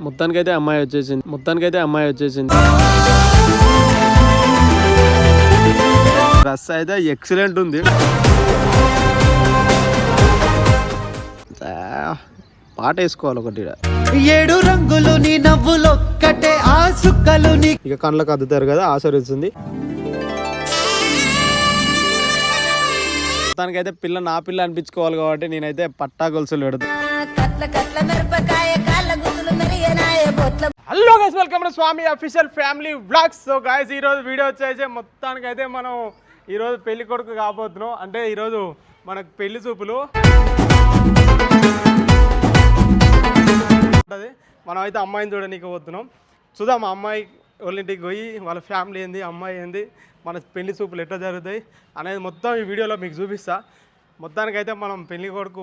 మొత్తానికైతే అమ్మాయి వచ్చేసింది. డ్రెస్ అయితే ఎక్సలెంట్ ఉంది. పాట వేసుకోవాలి ఒకటి. 7 రంగులు నీ నవ్వులొక్కటే ఆ సుక్కలు నీ ఇక కళ్ళకు అద్దుతారు కదా, ఆశీర్వదిస్తుంది. మొత్తానికైతే పిల్ల నా పిల్ల అనిపించుకోవాలి కాబట్టి నేనైతే పట్టా గొలుసులు పెడతాను. Hello guys, welcome to Swami official family vlogs. So guys, ఈరోజు వీడియో వచ్చేసి మొత్తానికైతే మనం ఈరోజు పెళ్లి కొడుకు కాబోతున్నాం. అంటే ఈరోజు మనకు పెళ్లి చూపులు ఉంటుంది. మనం అయితే అమ్మాయిని చూడనీకి పోతున్నాం. చూద్దాం మా అమ్మాయి వాళ్ళ ఇంటికి పోయి వాళ్ళ ఫ్యామిలీ ఏంది, అమ్మాయి ఏంది, మన పెళ్లి చూపులు ఎట్లా జరుగుతాయి అనేది మొత్తం ఈ వీడియోలో మీకు చూపిస్తా. మొత్తానికైతే మనం పెళ్లి కొడుకు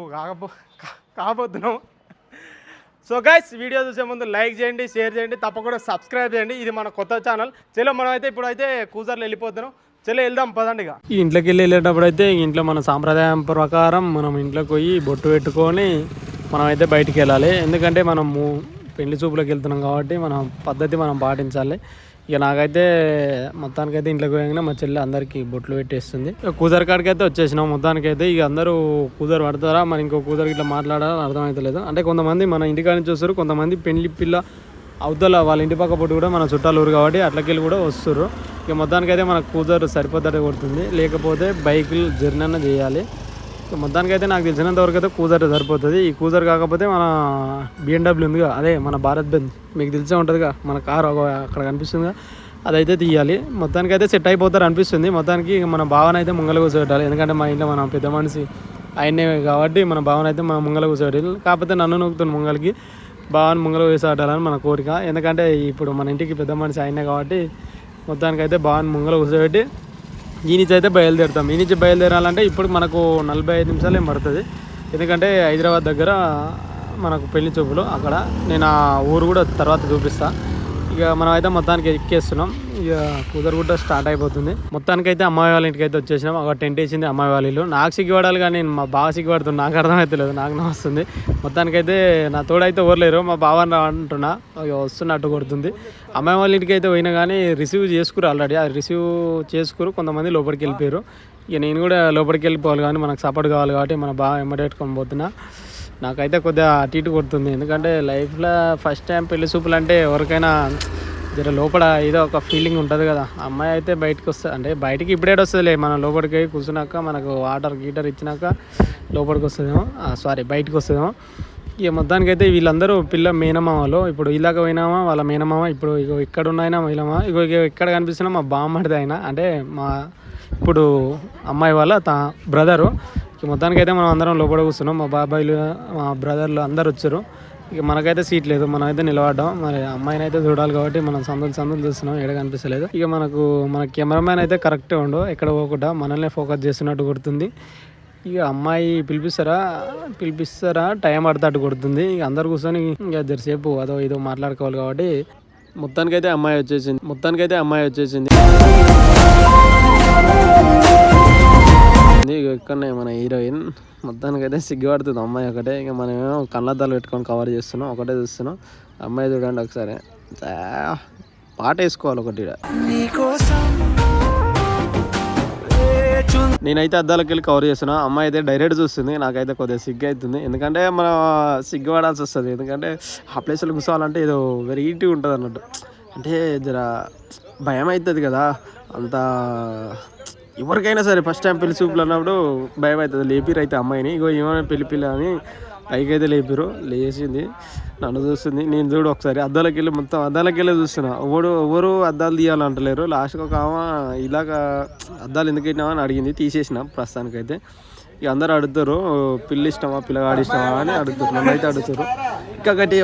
కాబోతున్నాం. సో గైస్, వీడియో చూసే ముందు లైక్ చేయండి, షేర్ చేయండి, తప్పకుండా సబ్స్క్రైబ్ చేయండి. ఇది మన కొత్త ఛానల్. చలో మనం అయితే ఇప్పుడైతే కూజర్లో వెళ్ళిపోతున్నాం. చలో వెళ్దాం పదండి. ఇక ఈ ఇంట్లోకి వెళ్ళేటప్పుడు అయితే ఇంట్లో మన సాంప్రదాయం ప్రకారం మనం ఇంట్లోకి పోయి బొట్టు పెట్టుకొని మనం అయితే బయటికి వెళ్ళాలి. ఎందుకంటే మనము పెళ్లి చూపులకు వెళ్తున్నాం కాబట్టి మన పద్ధతి మనం పాటించాలి. ఇక నాకైతే మొత్తానికైతే ఇంట్లోకి పోయాగానే మా చెల్లి అందరికీ బొట్లు పెట్టేస్తుంది. కూజర్ కాడికి అయితే వచ్చేసినాం. మొత్తానికైతే ఇక అందరూ కూజర్ పడతారా మరి ఇంకో కూజర్ ఇట్లా మాట్లాడాలని అర్థమవుతలేదు. అంటే కొంతమంది మన ఇంటికాడ నుంచి వస్తారు, కొంతమంది పెళ్లి పిల్ల అవతల వాళ్ళ ఇంటి పక్క పొట్టు కూడా మన చుట్టాలు ఊరు కాబట్టి అట్లకెళ్ళి కూడా వస్తారు. ఇక మొత్తానికైతే మనకు కూజర్ సరిపోద్దట కొడుతుంది, లేకపోతే బైకులు జర్నీ అన్న చేయాలి. మొత్తానికైతే నాకు తెలిసినంత వరకు అయితే కూజర్ సరిపోతుంది. ఈ కూజర్ కాకపోతే మన BMW ఉందిగా, అదే మన భారత్ బెంజ్, మీకు తెలిసే ఉంటుందిగా, మన కారు అక్కడ కనిపిస్తుందిగా, అదైతే తీయాలి. మొత్తానికైతే సెట్ అయిపోతారు అనిపిస్తుంది. మొత్తానికి మన భావన అయితే ముంగల కూర్చోబెట్టాలి. ఎందుకంటే మా ఇంట్లో మన పెద్ద మనిషి ఆయనే కాబట్టి మన భావన అయితే మన ముంగల కూర్చోబెట్టాలి. కాకపోతే నన్ను నొక్కుతుంది ముంగలికి, భావన ముంగల కూర్చోబెట్టాలని మన కోరిక. ఎందుకంటే ఇప్పుడు మన ఇంటికి పెద్ద మనిషి ఆయనే కాబట్టి మొత్తానికైతే భావన ముంగల కూర్చోబెట్టి ఈ నుంచి అయితే బయలుదేరుతాం. ఈ నుంచి బయలుదేరాలంటే ఇప్పుడు మనకు 45 నిమిషాలు ఏం పడుతుంది. ఎందుకంటే హైదరాబాద్ దగ్గర మనకు పెళ్లి చూపులు, అక్కడ నేను ఆ ఊరు కూడా తర్వాత చూపిస్తాను. ఇక మనం అయితే మొత్తానికి ఎక్కేస్తున్నాం. ఇక కుదరగుట్ట స్టార్ట్ అయిపోతుంది. మొత్తానికైతే అమ్మాయి వాళ్ళ ఇంటికి అయితే వచ్చేసినాం. ఒక టెంట్ వేసింది అమ్మాయి వాళ్ళు. నాకు సిగ్గుపడాలి కానీ నేను మా బావ సిగ్గుపడుతున్నా, నాకు అర్థమవుతలేదు, నాకు వస్తుంది. మొత్తానికైతే నా తోడైతే ఓర్లేరు, మా బావని అంటున్నా వస్తున్నట్టు కొడుతుంది. అమ్మాయి వాళ్ళ ఇంటికి అయితే పోయినా కానీ రిసీవ్ చేసుకురు ఆల్రెడీ. అది రిసీవ్ చేసుకురు, కొంతమంది లోపలికి వెళ్ళిపోయారు. ఇక నేను కూడా లోపలికి వెళ్ళిపోవాలి కానీ మనకు సపోర్ట్ కావాలి కాబట్టి మన బావ ఎమ్మడెట్టుకొని పోతున్నా. నాకైతే కొద్దిగా అటు ఇటు కొడుతుంది. ఎందుకంటే లైఫ్లో ఫస్ట్ టైం పెళ్లి చూపులు అంటే ఎవరికైనా జర లోపల ఏదో ఒక ఫీలింగ్ ఉంటుంది కదా. అమ్మాయి అయితే బయటకు వస్తుంది, అంటే బయటికి ఇప్పుడే వస్తుందిలే, మనం లోపలికి కూర్చున్నాక మనకు వాటర్ గీటర్ ఇచ్చినాక లోపలికి వస్తుందేమో, బయటకు వస్తుందేమో. ఇక మొత్తానికైతే వీళ్ళందరూ పిల్ల మేనమామలు. ఇప్పుడు ఇలాగ పోయినామా వాళ్ళ మేనమామ, ఇప్పుడు ఇక ఇక్కడ ఉన్నాయినా మహిళమా, ఇక ఇక్కడ కనిపిస్తున్నా మా బామ్మడిది అయినా, అంటే మా ఇప్పుడు అమ్మాయి వాళ్ళ బ్రదరు. ఇక మొత్తానికైతే మనం అందరం లోపల కూర్చున్నాం. మా బాబాయిలు మా బ్రదర్లు అందరు వచ్చారు. ఇక మనకైతే సీట్ లేదు, మనం అయితే నిలబడ్డాం. మరి అమ్మాయిని అయితే చూడాలి కాబట్టి మనం సందులు చూస్తున్నాం, ఎక్కడ కనిపిస్తలేదు. ఇక మన కెమెరామ్యాన్ అయితే కరెక్టే ఉండు, ఎక్కడ పోకుండా మనల్ని ఫోకస్ చేస్తున్నట్టు కొడుతుంది. ఇక అమ్మాయి పిలిపిస్తారా టైం పడతాట్టు కొడుతుంది. ఇక అందరు కూర్చొని ఇక జరసేపు అదో ఇదో మాట్లాడుకోవాలి కాబట్టి మొత్తానికైతే అమ్మాయి వచ్చేసింది. ఇక్కడనే మన హీరోయిన్. మొత్తానికైతే సిగ్గుపడుతుంది అమ్మాయి ఒకటే. ఇక మనమేమో కళ్ళద్దాలు పెట్టుకొని కవర్ చేస్తున్నాం, ఒకటే చూస్తున్నాం. అమ్మాయి చూడండి ఒకసారి, పాట వేసుకోవాలి ఒకటి. నేనైతే అద్దాలకు వెళ్ళి కవర్ చేస్తున్నా, అమ్మాయి అయితే డైరెక్ట్ చూస్తుంది. నాకైతే కొద్దిగా సిగ్గు అవుతుంది, ఎందుకంటే మనం సిగ్గుపడాల్సి వస్తుంది. ఎందుకంటే ఆ ప్లేస్లో కూర్చోవాలంటే ఏదో వెరైటీ ఉంటుంది అన్నట్టు, అంటే జర భయం అవుతుంది కదా. అంత ఎవరికైనా సరే ఫస్ట్ టైం పెళ్లి చూపులు అన్నప్పుడు భయం అవుతుంది. లేపిరు అయితే అమ్మాయిని, ఇగో ఏమైనా పెళ్లి అని పైకి అయితే లేపిరు. లేచింది, నన్ను చూస్తుంది. నేను చూడు ఒకసారి అద్దాలకి వెళ్ళి మొత్తం అద్దాలకి వెళ్ళి చూస్తున్నా. ఎవరు అద్దాలు తీయాలంటలేరు. లాస్ట్కి ఒక ఆమె ఇలాగ అద్దాలు ఎందుకు పెట్టినావా అని అడిగింది, తీసేసిన ప్రస్తుతానికైతే. ఇక అందరూ అడుగుతారు పిల్లి ఇష్టమా పిల్లగాడి ఇష్టమా అని అడుగుతారు, నన్ను అయితే అడుగుతారు. ఇంకా గట్టి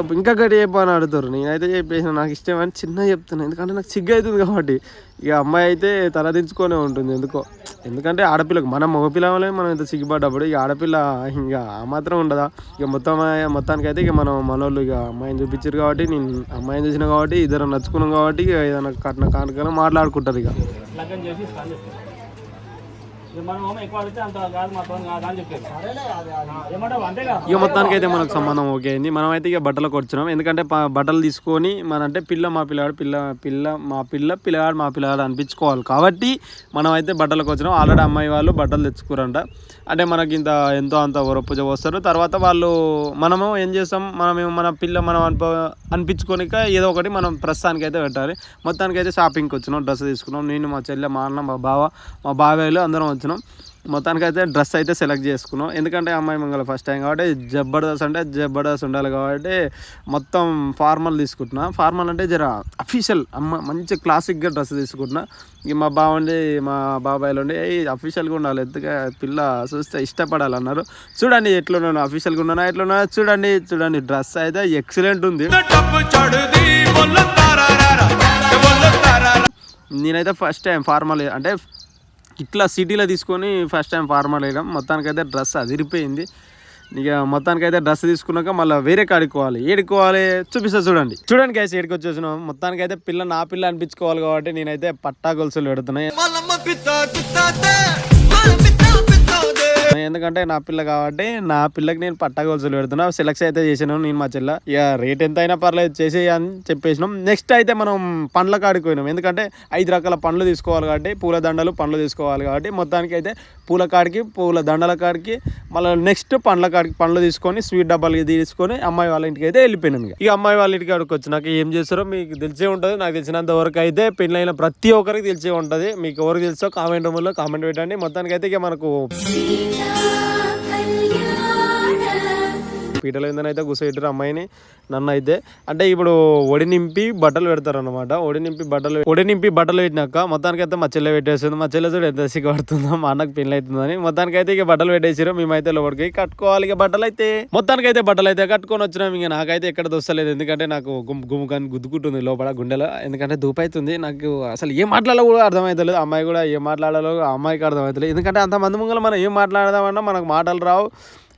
చెప్పు అని అడుగుతారు. నేనైతే చెప్పేసిన నాకు ఇష్టం అని చిన్న చెప్తున్నాను, ఎందుకంటే నాకు సిగ్గు అవుతుంది కాబట్టి. ఇక అమ్మాయి అయితే తలదించుకొనే ఉంటుంది ఎందుకంటే ఆడపిల్లకు మనం మగపిల్లలే మనం ఇంత సిగ్గుపడ్డప్పుడు ఇక ఆడపిల్ల ఇంకా ఆ మాత్రం ఉండదా. ఇక మొత్తానికైతే ఇక మనోళ్ళు ఇక అమ్మాయిని చూపించారు కాబట్టి, నేను అమ్మాయిని చూసినా కాబట్టి, ఇద్దరు నచ్చుకున్నాం కాబట్టి ఇక ఏదైనా కానుకలు మాట్లాడుకుంటారు. ఇక ఇక మొత్తానికి అయితే మనకు సంబంధం ఓకే అయింది. మనం అయితే ఇక బట్టలకు వచ్చినాం, ఎందుకంటే బట్టలు తీసుకొని మన అంటే పిల్ల మా పిల్లగాడు పిల్లగాడు మా పిల్లగాడు అనిపించుకోవాలి కాబట్టి మనం అయితే బట్టలకు వచ్చినాం. ఆల్రెడీ అమ్మాయి వాళ్ళు బట్టలు తెచ్చుకోరంట, అంటే మనకి ఇంత ఎంతో అంత పూజ పోస్తారు. తర్వాత వాళ్ళు మనము ఏం చేస్తాం, మన పిల్ల మనం అనిపించుకోనిక ఏదో ఒకటి మనం ప్రస్తుతానికి అయితే పెట్టాలి. మొత్తానికి అయితే షాపింగ్కి వచ్చినాం, డ్రెస్ తీసుకున్నాం. నేను మా చెల్లె మా అన్న మా బాబాయ్లు అందరం వచ్చినాం. మొత్తానికి అయితే డ్రెస్ అయితే సెలెక్ట్ చేసుకున్నాం, ఎందుకంటే అమ్మాయి మంగళ ఫస్ట్ టైం కాబట్టి జబర్దస్త్ ఉండాలి కాబట్టి మొత్తం ఫార్మల్ తీసుకుంటున్నా. ఫార్మల్ అంటే జర అఫీషియల్ మంచి క్లాసిక్గా డ్రెస్ తీసుకుంటున్నా. ఇక మా బాబాయ్లు ఉండి అఫీషియల్గా ఉండాలి, ఎందుకంటే పిల్ల చూస్తే ఇష్టపడాలన్నారు. చూడండి ఎట్లున్నాను, అఫీషియల్గా ఉన్నాను ఎట్లున్నా చూడండి డ్రెస్ అయితే ఎక్సలెంట్ ఉంది. నేనైతే ఫస్ట్ టైం ఫార్మల్ అంటే ఇట్లా సిటీలో తీసుకొని ఫస్ట్ టైం ఫార్మల్ వేయడం. మొత్తానికైతే డ్రెస్ అదిరిపోయింది. ఇక మొత్తానికైతే డ్రెస్ తీసుకున్నాక మళ్ళీ వేరే కాడుకోవాలి, ఏడుకోవాలి చూపిస్తా. చూడండి గైస్, ఏడికి వచ్చేసినాం. మొత్తానికైతే నా పిల్ల అనిపించుకోవాలి కాబట్టి నేనైతే పట్టా గొలుసులు పెడుతున్నాయి, ఎందుకంటే నా పిల్ల కాబట్టి నా పిల్లకి నేను పట్టా గొలుసులు పెడుతున్నా. సెలెక్ట్ అయితే చేసినాను నేను మా చెల్ల. ఇక రేట్ ఎంత అయినా పర్లేదు చేసేయి అని చెప్పేసినాం. నెక్స్ట్ అయితే మనం పండ్ల కాడికి పోయినాం, ఎందుకంటే 5 రకాల పండ్లు తీసుకోవాలి కాబట్టి పూల పండ్లు తీసుకోవాలి కాబట్టి మొత్తానికి అయితే పూల దండల కాడికి మళ్ళీ నెక్స్ట్ పండ్లు తీసుకొని స్వీట్ డబ్బాలు తీసుకొని అమ్మాయి వాళ్ళ ఇంటికి అయితే వెళ్ళిపోయినాం. ఇక అమ్మాయి వాళ్ళ ఇంటికి కాడికి వచ్చినాక ఏం చేస్తారో మీకు తెలిసే ఉంటుంది. నాకు తెలిసినంత వరకు అయితే పెళ్ళైన ప్రతి ఒక్కరికి తెలిసే ఉంటుంది. మీకు ఎవరికి తెలుసో కామెంట్ రూమ్లో కామెంట్ పెట్టండి. మొత్తానికి అయితే ఇక మనకు పీటల మీద అయితే కూర్చోబెట్టారు అమ్మాయిని, నన్ను అయితే. అంటే ఇప్పుడు ఒడి నింపి బట్టలు పెడతారు అనమాట. ఒడి నింపి బట్టలు పెట్టినాక మొత్తానికి అయితే మా చెల్లె పెట్టేస్తుంది. మా చెల్లె చూడు ఎంత సిగ్గుపడుతుందో, మా అన్నకు పెళ్ళి అవుతుందని. మొత్తానికి అయితే ఇక బట్టలు పెట్టేసారు. మేమైతే లోపలికి కట్టుకోవాలి ఇక బట్టలు అయితే. మొత్తానికి అయితే బట్టలు అయితే కట్టుకొని వచ్చినాం. ఇక నాకైతే ఎక్కడ దొస్తలేదు, ఎందుకంటే నాకు గుమ్ముకాన్ని గుద్దుకుంటుంది లోపల గుండెలో, ఎందుకంటే దూపైతుంది. నాకు అసలు ఏం మాట్లాడాలో కూడా అర్థమవుతలేదు. అమ్మాయి కూడా ఏం మాట్లాడాలో అమ్మాయికి అర్థమవుతలేదు, ఎందుకంటే అంతమంది ముంగల మనం ఏం మాట్లాడదామన్నా మనకు మాటలు రావు.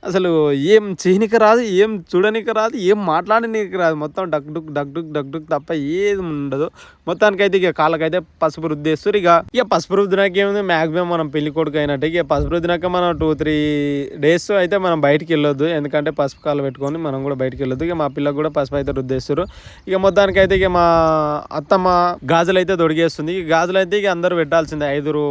అసలు ఏం చేయనికి రాదు, ఏం చూడనికి రాదు, ఏం మాట్లాడడానికి రాదు. మొత్తం డక్ డుక్ తప్ప ఏది ఉండదు. మొత్తానికైతే ఇక కాళ్ళకైతే పసుపు రుద్దేస్తారు. ఇక పసుపు రుద్దినాక ఏముంది, మ్యాక్సిమం మనం పెళ్లి కొడుకు అయినట్టు. ఇక పసుపు రుద్దినాక మనం 2-3 days అయితే మనం బయటికి వెళ్ళొద్దు, ఎందుకంటే పసుపు కాళ్ళు పెట్టుకొని మనం కూడా బయటికి వెళ్ళొద్దు. ఇక మా పిల్లలకు కూడా పసుపు అయితే రుద్దేస్తారు. ఇక మొత్తానికైతే ఇక మా అత్తమ్మ గాజులు అయితే దొడిగేస్తుంది. ఈ గాజులు అయితే ఇక అందరూ పెట్టాల్సిందే, 5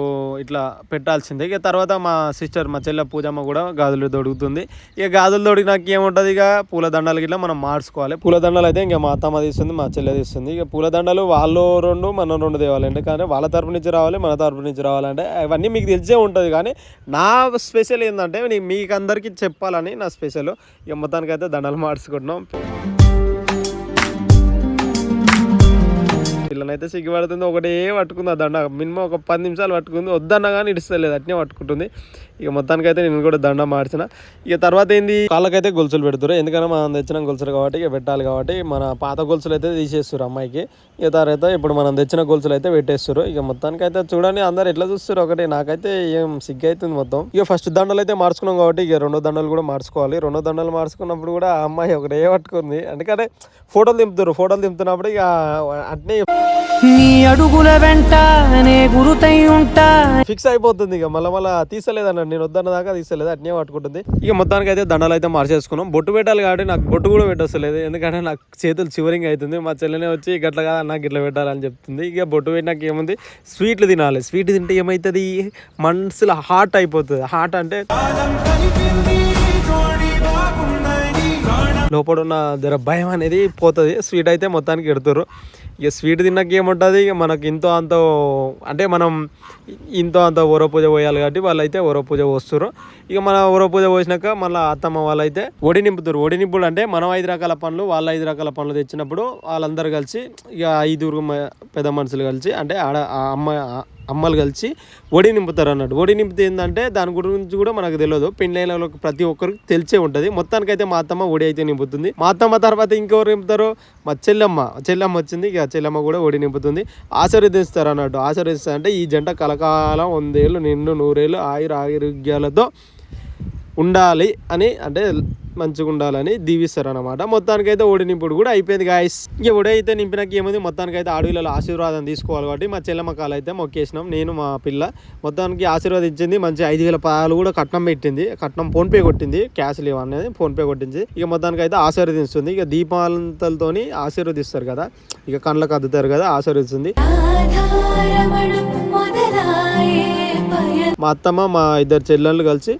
ఇట్లా పెట్టాల్సిందే. ఇక తర్వాత మా సిస్టర్ మా చెల్లె పూజమ్మ కూడా గాజులు దొడుగుతుంది. ఇక గాజులు తోడికి నాకు ఏముంటుంది, ఇక పూలదండలు గిట్లా మనం మార్చుకోవాలి. పూలదండలు అయితే ఇంకా మా అత్తమ్మ తీస్తుంది, మా చెల్లె తీస్తుంది. ఇక పూలదండలు వాళ్ళు 2 మనం 2 తేవాలంటే, కానీ వాళ్ళ తరపు నుంచి రావాలి మన తరపు నుంచి రావాలంటే అవన్నీ మీకు తెలిసే ఉంటుంది. కానీ నా స్పెషల్ ఏంటంటే మీకు అందరికీ చెప్పాలని నా స్పెషల్. ఇక మొత్తానికి అయితే దండలు మార్చుకుంటున్నాం. పిల్లనైతే సిగ్గుపడుతుంది, ఒకటే పట్టుకుంది ఆ దండ. మినిమం ఒక 10 నిమిషాలు పట్టుకుంది, వద్దన్నా కానీ ఇడిస్తలేదు, అట్నే పట్టుకుంటుంది. ఇక మొత్తానికైతే నేను కూడా దండ మార్చిన. ఇక తర్వాత ఏంది, కాళ్ళకైతే గొలుసులు పెడతారు, ఎందుకంటే మనం తెచ్చిన గొలుసులు కాబట్టి ఇక పెట్టాలి కాబట్టి మన పాత గొలుసులు అయితే తీసేస్తారు అమ్మాయికి. ఇక తర్వాత ఇప్పుడు మనం తెచ్చిన గొలుసులు అయితే పెట్టేస్తారు. ఇక మొత్తానికైతే చూడండి అందరు ఎట్లా చూస్తారు ఒకటి, నాకైతే ఏం సిగ్గు అవుతుంది మొత్తం. ఇక ఫస్ట్ దండలు అయితే మార్చుకున్నాం కాబట్టి ఇక 2వ దండలు కూడా మార్చుకోవాలి. 2వ దండలు మార్చుకున్నప్పుడు కూడా ఆ అమ్మాయి ఒకటే పట్టుకుంది, ఎందుకంటే ఫోటోలు దింపుతున్నప్పుడు ఇక అట్నే నీ అడుగుల వెంట నే గురుతై ఉంటా ఫిక్స్ అయిపోతుంది. ఇక మళ్ళీ తీసలేదన్న, నేను వద్దన్న దాకా తీసలేదు, అట్నే పట్టుకుంటుంది. ఇక మొత్తానికి అయితే దండలు అయితే మార్చేసుకున్నాం. బొట్టు పెట్టాలి కాబట్టి నాకు బొట్టు కూడా పెట్టొస్తలేదు, ఎందుకంటే నాకు చేతులు చివరింగ్ అవుతుంది. మా చెల్లెనే వచ్చి గట్ల కాదు నాకు ఇట్లా పెట్టాలని చెప్తుంది. ఇక బొట్టు పెట్టినాక ఏముంది, స్వీట్లు తినాలి. స్వీట్ తింటే ఏమవుతుంది, మనసులో హాట్ అయిపోతుంది. హాట్ అంటే లోపల ఉన్న జర భయం అనేది పోతుంది. స్వీట్ అయితే మొత్తానికి ఎడుతారు. ఇక స్వీట్ తిన్నాక ఏముంటుంది, ఇక మనకి ఇంతో అంత అంటే మనం ఇంతో అంత ఓరో పూజ పోయాలి కాబట్టి వాళ్ళు అయితే ఓరో పూజ పోస్తారు. ఇక మన ఓరో పూజ పోసినాక మళ్ళీ అత్తమ్మ వాళ్ళు అయితే ఒడి నింపుతారు. ఒడి నింపుడు అంటే మనం 5 రకాల పండ్లు, వాళ్ళు 5 రకాల పండ్లు తెచ్చినప్పుడు వాళ్ళందరూ కలిసి ఇక 5 పెద్ద మనుషులు కలిసి అంటే అమ్మలు కలిసి ఒడి నింపుతారు అన్నట్టు. ఒడి నింపితే ఏంటంటే దాని గురించి కూడా మనకు తెలియదు, పెళ్ళైన ప్రతి ఒక్కరికి తెలిసే ఉంటుంది. మొత్తానికైతే మా అత్తమ్మ ఒడి అయితే నింపుతుంది. మా అత్తమ్మ తర్వాత ఇంకెవరు నింపుతారు, మా చెల్లెమ్మ వచ్చింది. ఇక చెల్లెమ్మ కూడా ఒడి నింపుతుంది. ఆశీర్వదిస్తారు అన్నట్టు. ఆశీర్వదిస్తారు అంటే ఈ జంట కలకాలం 100 ఏళ్ళు నిండు 100 ఏళ్ళు ఆయురారోగ్యాలతో ఉండాలి అని, అంటే మంచిగా ఉండాలని దీవిస్తారు అనమాట. మొత్తానికైతే ఓడి నింపుడు కూడా అయిపోయింది గాయస్. ఇక ఒడైతే నింపినాక ఏముంది, మొత్తానికైతే ఆడవిళ్ళలో ఆశీర్వాదం తీసుకోవాలి కాబట్టి మా చెల్లెమ్మ కాలు అయితే మొక్కేసినాం, నేను మా పిల్ల. మొత్తానికి ఆశీర్వాదించింది, మంచి 5,000 పాలు కూడా కట్నం పెట్టింది, కట్నం ఫోన్పే కొట్టింది, క్యాష్ లేవు అనేది ఫోన్పే కొట్టింది. ఇక మొత్తానికి అయితే ఆశీర్వదిస్తుంది. ఇక దీపాలంతలతోని ఆశీర్వదిస్తారు కదా, ఇక కళ్ళకు అద్దుతారు కదా, ఆశీర్వదిస్తుంది. మా అత్తమ్మ మా ఇద్దరు చెల్లెళ్ళు కలిసి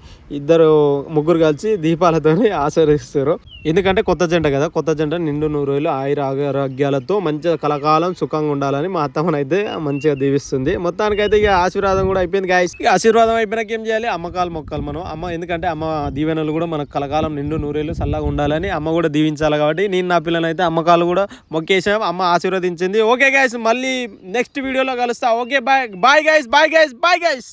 ముగ్గురు కలిసి దీపాలతో ఆశీర్వదిస్తారు. ఎందుకంటే కొత్త జంట కదా, కొత్త జంట నిండు 100 రోజులు ఆరోగ్యాలతో మంచిగా కలకాలం సుఖంగా ఉండాలని మా అత్తమ్మనైతే మంచిగా దీవిస్తుంది. మొత్తానికైతే ఇక ఆశీర్వాదం కూడా అయిపోయింది గాయస్. ఇక ఆశీర్వాదం అయిపోయినాక ఏం చేయాలి, అమ్మకాలు మొక్కాలి మనం. అమ్మ ఎందుకంటే అమ్మ దీవెనలు కూడా మనకు కలకాలం నిండు 100 ఏళ్ళు చల్లగా ఉండాలని అమ్మ కూడా దీవించాలి కాబట్టి నేను నా పిల్లనైతే అమ్మకాలు కూడా మొక్కేసాం, అమ్మ ఆశీర్వదించింది. ఓకే గాయస్, మళ్ళీ నెక్స్ట్ వీడియోలో కలుస్తా. Okay bye bye guys, bye guys, bye guys.